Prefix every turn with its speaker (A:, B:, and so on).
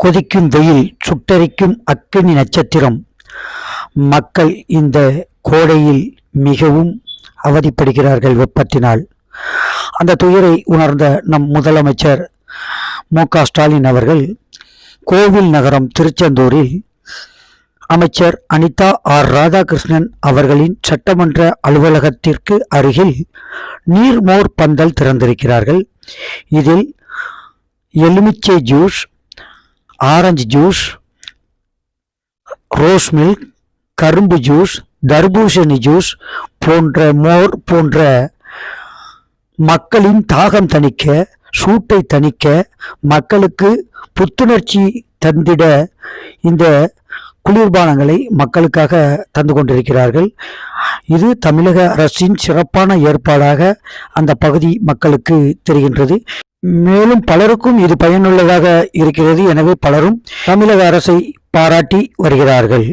A: கொதிக்கும் வெயில், சுட்டெரிக்கும் அக்கினி நட்சத்திரம். மக்கள் இந்த கோடையில் மிகவும் அவதிப்படுகிறார்கள் வெப்பத்தினால். அந்த துயரை உணர்ந்த நம் முதலமைச்சர் மு.க.ஸ்டாலின் அவர்கள் கோவில் நகரம் திருச்செந்தூரில் அமைச்சர் அனிதா ஆர். ராதாகிருஷ்ணன் அவர்களின் சட்டமன்ற அலுவலகத்திற்கு அருகில் நீர்மோர் பந்தல் திறந்திருக்கிறார்கள். இதில் எலுமிச்சை juice, orange juice, rose milk, கரும்பு ஜூஸ், தர்பூசணி ஜூஸ் போன்ற மோர் போன்ற மக்களின் தாகம் தணிக்க, சூட்டை தணிக்க, மக்களுக்கு புத்துணர்ச்சி தந்திட இந்த குளிர்பானங்களை மக்களுக்காக தந்து கொண்டிருக்கிறார்கள். இது தமிழக அரசின் சிறப்பான ஏற்பாடாக அந்த பகுதி மக்களுக்கு தெரிகின்றது. மேலும் பலருக்கும் இது பயனுள்ளதாக இருக்கிறது. எனவே பலரும் தமிழக அரசை பாராட்டி வருகிறார்கள்.